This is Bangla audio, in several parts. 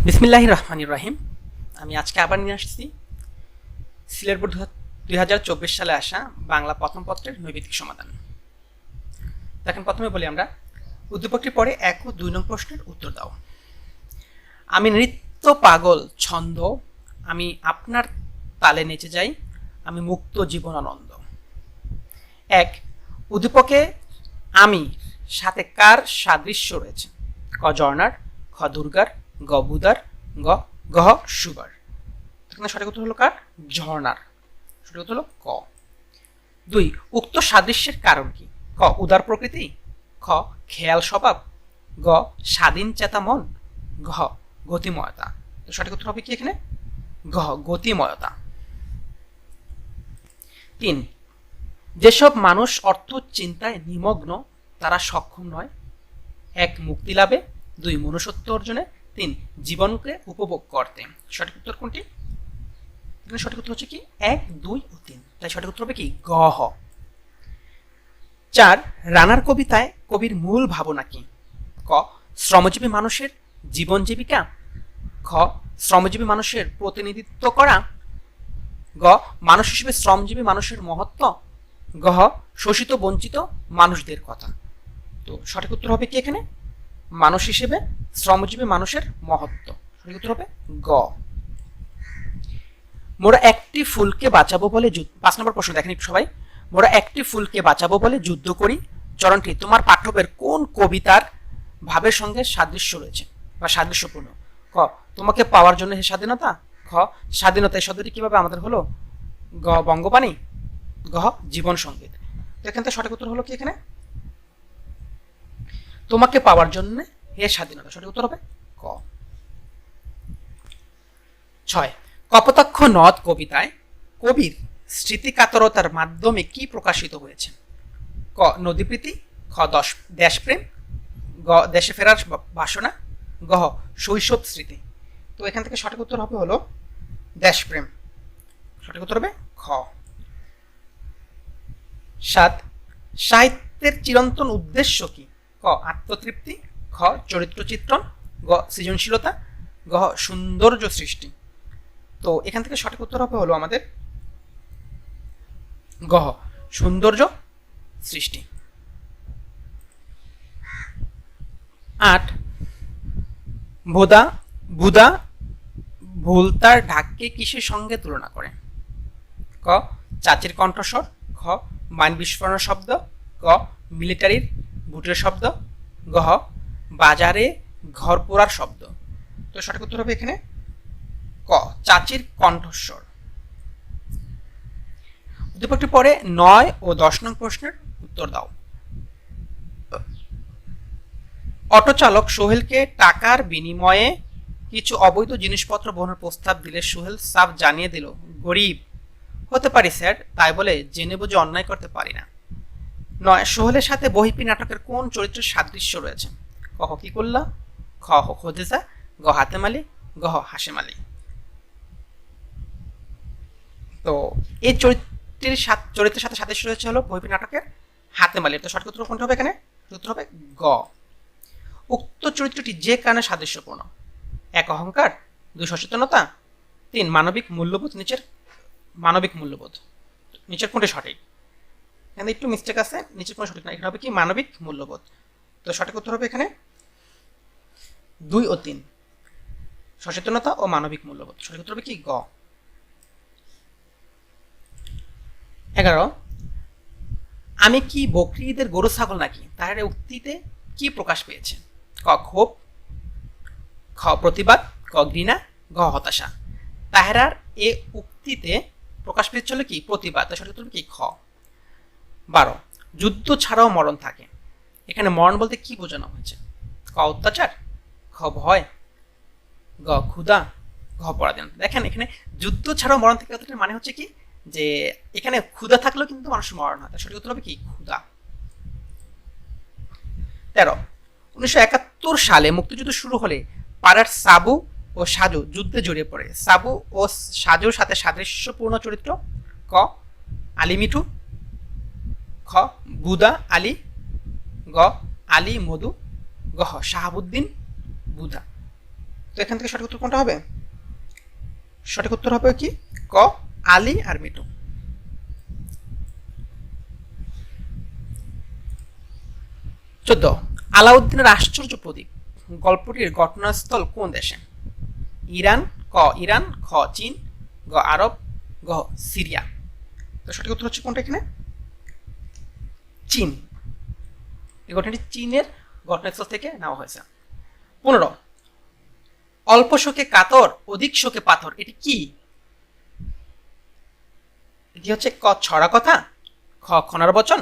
বিসমিল্লাহির রহমানির রহিম। আমি আজকে আবার নিয়ে আসছি সিলেট বোর্ড 2024 সালে আসা বাংলা প্রথম পত্রের নৈবেদিক সমাধান। দেখেন, প্রথমে বলি আমরা উদ্দীপকটি পরে 1 ও 2 নং প্রশ্নের উত্তর দাও। আমি নৃত্য পাগল ছন্দ, আমি আপনার তালে নেচে যাই, আমি মুক্ত জীবন আনন্দ। 1, উদ্দীপকে আমি সাথে কার সাদৃশ্য রয়েছে? ক ঝর্ণার, খ দুর্গার, গ বুদার, গহ সুগার। এখানে সঠিক উত্তর হলো কার? ঝর্ণার। সঠিক উত্তর হলো ক। 2, উক্ত সাদৃশ্যের কারণ কি? ক উদার প্রকৃতি, খ খেয়াল স্বভাব, গ স্বাধীন চেতা মন, ঘ গতিময়তা। সঠিক উত্তর হবে কি এখানে? ঘ গতিময়তা। 3, যেসব মানুষ অর্থ চিন্তায় নিমগ্ন তারা সক্ষম নয়। 1, মুক্তি লাভে, 2, মনুষ্যত্ব অর্জনে, 3, জীবনকে উপভোগ করতে। সঠিক উত্তর কোনটি? সঠিক উত্তর হচ্ছে কি 1, 2 ও 3। তাই সঠিক উত্তর হবে কি গ হ। 4, রানার কবিতায় কবির মূল ভাবনা কি? ক শ্রমজীবী মানুষের জীবন জীবিকা, খ শ্রমজীবী মানুষের প্রতিনিধিত্ব করা, গ মানুষ হিসেবে শ্রমজীবী মানুষের মহত্ব, গহ শোষিত বঞ্চিত মানুষদের কথা। তো সঠিক উত্তর হবে কি এখানে? মানুষ হিসেবে শ্রমজীবী মানুষের মহত্ব। সঠিক উত্তর হবে গ। মোরা একটি ফুলকে বাঁচাবো বলে 5 নম্বর প্রশ্ন দেখেন একটু সবাই। মোরা একটি ফুলকে বাঁচাবো বলে যুদ্ধ করি চরণটি তোমার পাঠ্যবের কোন কবিতার ভাবের সঙ্গে সাদৃশ্য রয়েছে বা সাদৃশ্যপূর্ণ? ক তোমাকে পাওয়ার জন্য হে স্বাধীনতা, খ স্বাধীনতা এই শব্দটি কিভাবে আমাদের হলো? গ বঙ্গবাণী, গ জীবন সঙ্গীত। এখান থেকে সঠিক উত্তর হলো কি এখানে? তোমাকে পাওয়ার জন্য হে স্বাধীনতা। সঠিক উত্তর হবে ক। 6, কপোতাক্ষ নদ কবিতায় কবির স্মৃতিকাতরতার মাধ্যমে কি প্রকাশিত হয়েছে? ক নদীপ্রীতি, খ দেশপ্রেম, গ দেশে ফেরার বাসনা, গ শৈশব স্মৃতি। তো এখান থেকে সঠিক উত্তর হবে হলো দেশপ্রেম। সঠিক উত্তর হবে খ। 7, সাহিত্যের চিরন্তন উদ্দেশ্য কি? ক আত্মতৃপ্তি, খ চরিত্র চিত্রণ, গ সৃজনশীলতা, গ সৌন্দর্য সৃষ্টি। তো এখান থেকে সঠিক উত্তর হবে হলো আমাদের গ সৌন্দর্য সৃষ্টি। 8, বুদা ভুলতার ঢাককে কিসের সঙ্গে তুলনা করে? ক চাচির কণ্ঠস্বর, খ মাইন বিস্ফোরণের শব্দ, গ মিলিটারির বুটের শব্দ, গ বাজারে ঘর পোড়ার শব্দ। তো সঠিক উত্তর হবে এখানে ক চাচির কণ্ঠস্বর। উদ্দীপকটি পরে 9 ও 10 নং প্রশ্নের উত্তর দাও। অটো চালক সোহেলকে টাকার বিনিময়ে কিছু অবৈধ জিনিসপত্র বহনের প্রস্তাব দিলে সোহেল সাফ জানিয়ে দিল গরিব হতে পারি স্যার, তাই বলে জেনে বুঝে অন্যায় করতে পারি না। 9, সোহেলের সাথে বহিপি নাটকের কোন চরিত্রের সাদৃশ্য রয়েছে? ক কি করলা, খ খোদেজা, গ হাতেম আলী, গ হাশেম আলী। তো এই চরিত্রের সাথে সাদৃশ্য রয়েছে হলো বহিপি নাটকের হাতেম আলীর। তো সঠিক উত্তর কোনটা হবে এখানে? উত্তর হবে গ। উক্ত চরিত্রটি যে কারণে সাদৃশ্যপূর্ণ? 1, অহংকার, 2, সচেতনতা, 3, মানবিক মূল্যবোধ। মানবিক মূল্যবোধ নিচের কোনটি সঠিক? এখানে একটু মিস্টেক আছে, নিচের কোন সঠিক না। এখানে হবে কি মানবিক মূল্যবোধ। তো সঠিক উত্তর হবে এখানে 2 ও 3, সচেতনতা ও মানবিক মূল্যবোধ। সঠিক উত্তর হবে কি গ। 11, আমি কি বকরি ঈদের গরু ছাগল নাকি তাহার উক্তিতে কি প্রকাশ পেয়েছে? ক ক্ষোভ, খ প্রতিবাদ, ক ঘৃণা, ঘ হতাশা। তাহেরার এ উক্তিতে প্রকাশ পেয়েছে হলো কি প্রতিবাদ। সঠিক উত্তর কি খ। 12, যুদ্ধ ছাড়াও মরণ থাকে, এখানে মরণ বলতে কি বোঝানো হয়েছে? ক অত্যাচার, খ ভয়, গ ক্ষুধা, ঘ পরাধীনতা। দেখেন এখানে যুদ্ধ ছাড়াও মরণ থাকে কথাটার মানে হচ্ছে কি যে এখানে ক্ষুধা থাকলেও কিন্তু মানুষ মরণ হয়। সঠিক উত্তর হবে কি ক্ষুধা। 13, 1971 সালে মুক্তিযুদ্ধ শুরু হলে পাড়ার সাবু ও সাজু যুদ্ধে জড়িয়ে পড়ে। সাবু ও সাজুর সাথে সাদৃশ্যপূর্ণ চরিত্র? ক আলী মিঠু, খ বুদা আলী, গ আলী মধু, গ শাহাবুদ্দিন বুধা। তো তো এখান থেকে সঠিক উত্তর কোনটা হবে? সঠিক উত্তর হবে কি ক আলী আর মিটু। 14 আলাউদ্দিনের আশ্চর্য প্রদীপ গল্পটির ঘটনাস্থল কোন দেশে? ইরান, ক ইরান, খ চীন, গ আরব, গ সিরিয়া। তো সঠিক উত্তর হচ্ছে কোনটা এখানে? চীন। এই ঘটনাটি চীনের ঘটনাস্থল থেকে নেওয়া হয়েছে। 15 অল্প শোকে কাতর অধিক শোকে পাথর এটি কি? এটি হচ্ছে ক ছড়া কথা, খ খনার বচন,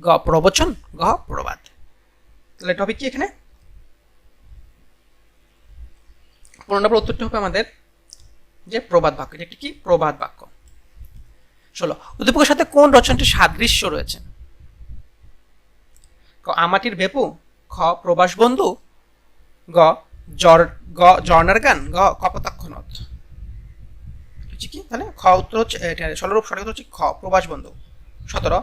গ প্রবচন, গ প্রবাদ। তাহলে টপিক কি এখানে? 15 নম্বর উত্তরটি হবে আমাদের যে প্রবাদ বাক্য। এটা একটি কি প্রবাদ বাক্য। 16 উদ্দীপকের সাথে কোন রচনাটির সাদৃশ্য রয়েছে? ক আমাটির বেপু, খ প্রবাস বন্ধু, গ ঝর্ণার গান, গ কপোতাক্ষ নদ। হচ্ছে কি তাহলে খ উত্তর হচ্ছে 16 সঠিক উত্তর হচ্ছে খ প্রবাস বন্ধু। 17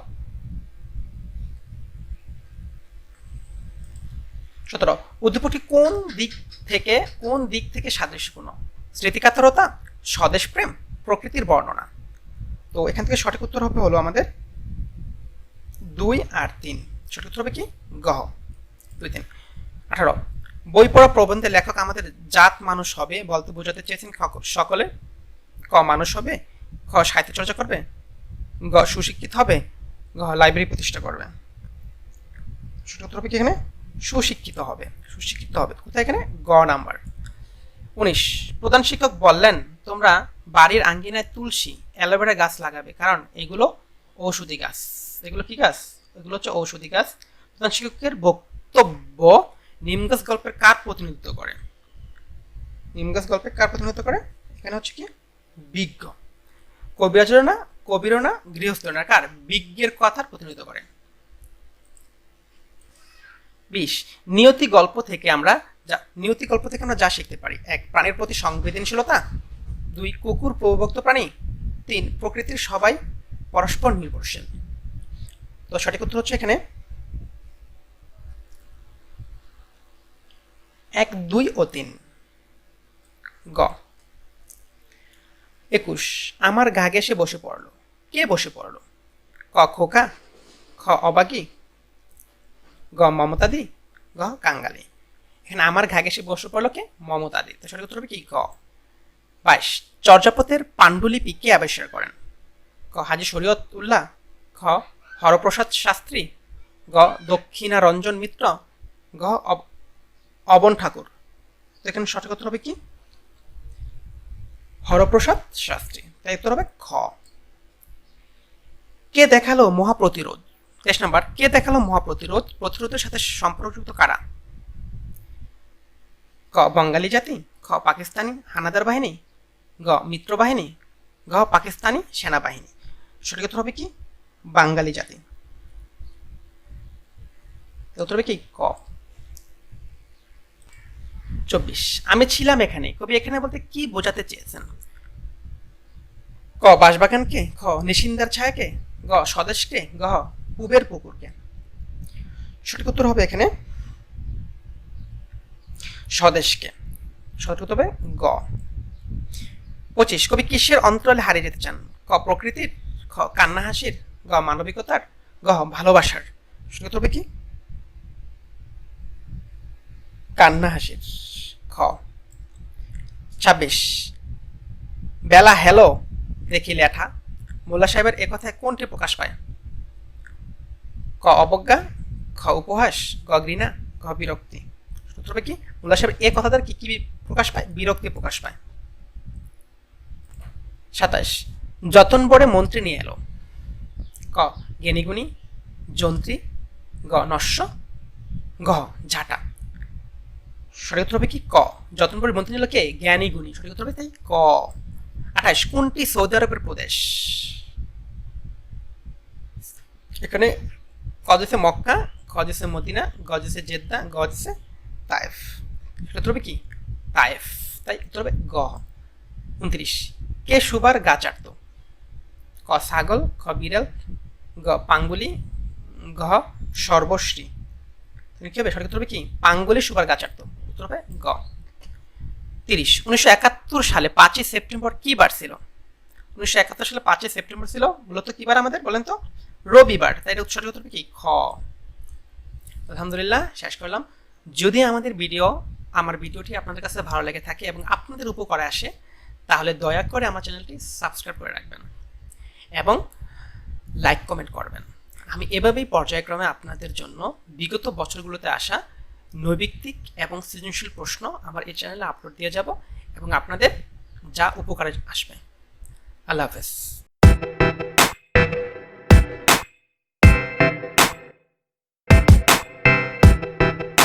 উদ্দীপকটি কোন দিক থেকে সাদৃশ্যপূর্ণ? স্মৃতিকাতরতা, স্বদেশ প্রেম, প্রকৃতির বর্ণনা। তো এখান থেকে সঠিক উত্তর হবে হলো আমাদের 2 আর 3। সঠিক উত্তর হবে কি গ 2 3। 18 বই পড়া প্রবন্ধে লেখক আমাদের জাত মানুষ হবে বলতে বোঝাতে চেয়েছেন সকলে। ক মানুষ হবে, খ সাহিত্য চর্চা করবে, গ সুশিক্ষিত হবে, গ লাইব্রেরি প্রতিষ্ঠা করবে। সঠিক উত্তর হবে কি এখানে সুশিক্ষিত হবে। কোথায় এখানে গ নাম্বার। 19 প্রধান শিক্ষক বললেন তোমরা বাড়ির আঙ্গিনায় তুলসী অ্যালোভেরা গাছ লাগাবে কারণ এগুলো ঔষধি গাছ। এগুলো কি গাছ? এগুলো হচ্ছে ঔষধি গাছ। প্রধান শিক্ষকের বক্তব্য নিম গাছ গল্পের কার প্রতিনিধিত্ব করে? এখানে হচ্ছে কি বিজ্ঞ। কবিরও না গৃহস্থ না, কার বিজ্ঞের কথার প্রতিনিধিত্ব করে। 20 নিয়তি গল্প থেকে আমরা যা শিখতে পারি। 1 প্রাণীর প্রতি সংবেদনশীলতা, 2 কুকুর প্রভুভক্ত প্রাণী, 3 প্রকৃতির সবাই পরস্পর নির্ভরশীল। তো সঠিক উত্তর হচ্ছে এখানে 1 2 ও 3। গ 21 আমার ঘা ঘেঁষে বসে পড়লো। কে বসে পড়লো? ক খোকা, খ অবাগী, গ মমতাদি, গ কাঙ্গালি। এখানে আমার ঘা ঘেঁষে বসে পড়লো কে? মমতাদি। তো সঠিক উত্তর হবে কি গ 22 চর্যাপদের পাণ্ডুলিপি কে আবিষ্কার করেন? ক হাজী শরীয়ত উল্লাহ, খ হরপ্রসাদ শাস্ত্রী, গ দক্ষিণারঞ্জন মিত্র, গ অবন ঠাকুর। তো এখানে সঠিক উত্তর হবে কি হরপ্রসাদ শাস্ত্রী। তাই উত্তর হবে খ। কে দেখালো মহাপ্রতিরোধ? 23 নম্বর কে দেখালো মহাপ্রতিরোধ? প্রতিরোধের সাথে সম্পর্কযুক্ত কারা? ক বঙ্গালী জাতি, খ পাকিস্তানি হানাদার বাহিনী, গ মিত্র বাহিনী, গ পাকিস্তানি সেনাবাহিনী। সঠিক উত্তর হবে কি বাঙালি জাতি। উত্তর হবে কি ক। 24 আমি ছিলাম এখানে। কবি এখানে বলতে কি বোঝাতে চেয়েছেন? ক বাঁশবাগানকে, খ নিশিন্দার ছায়াকে, গ স্বদেশকে, গ পুবের পুকুরকে। সঠিক উত্তর হবে এখানে স্বদেশকে। সঠিক উত্তর হবে গ। 25 কবি কিসের অন্তরালে হারিয়ে যেতে চান? ক প্রকৃতির, খ কান্না হাসির, গ মানবিকতার, গ ভালোবাসার। সঠিক উত্তর হবে কি কান্না হাসির, খ। 26 বেলা হেলো দেখি লেঠা মোল্লা সাহেবের এ কথায় কোনটি প্রকাশ পায়? ক অবজ্ঞা, খ উপহাস, গ ঘৃণা, গ বিরক্তি। উত্তর হবে কি মোল্লা সাহেব এ কথাটার কি কি প্রকাশ পায়? বিরক্তি প্রকাশ পায়। 27 যতন বড়ে মন্ত্রী নিয়ে এলো। ক জ্ঞানীগুণী, যন্ত্রী, গ নস্য, গ ঝাঁটা। সঠিক উত্তর হবে কি ক যতন বড়ে মন্ত্রী নিল কে? জ্ঞানী গুণী। সঠিক উত্তর হবে তাই ক। 28 কোনটি সৌদি আরবের প্রদেশ? এখানে ক দিছে মক্কা, খ দিছে মদিনা, গ দিছে জেদ্দা, গ দিছে তায়েফ। সেটা উত্তর হবে কি তায়েফ। তাই উত্তর হবে গ। 29 কে সুবার গা চাটতো? ক ছাগল, খ বিড়াল, গ পাঙ্গুলি, ঘ সর্বশ্রী। তুমি কি হবে? সঠিক উত্তর হবে কি পাঙ্গুলি সুবার গা চাটতো। উত্তর হবে গ। 1971 সালে 5ই সেপ্টেম্বর কি বার ছিল? 1971 সালে 5ই সেপ্টেম্বর ছিল মূলত কি বার আমাদের বলেন তো? রবিবার। তাই এটা উৎসর্গ করতে কি? খ। আলহামদুলিল্লাহ, শেষ করলাম। যদি আমার ভিডিওটি আপনাদের কাছে ভালো লেগে থাকে এবং আপনাদের উপকারে আসে, তাহলে দয়া করে আমার চ্যানেলটি সাবস্ক্রাইব করে রাখবেন এবং লাইক কমেন্ট করবেন। আমি এভাবেই পর্যায়ক্রমে আপনাদের জন্য বিগত বছরগুলোতে আসা নৈবিত্তিক এবং সৃজনশীল প্রশ্ন আমার এই চ্যানেলে আপলোড দিয়ে যাব এবং আপনাদের যা উপকারে আসবে। আল্লাহ হাফেজ।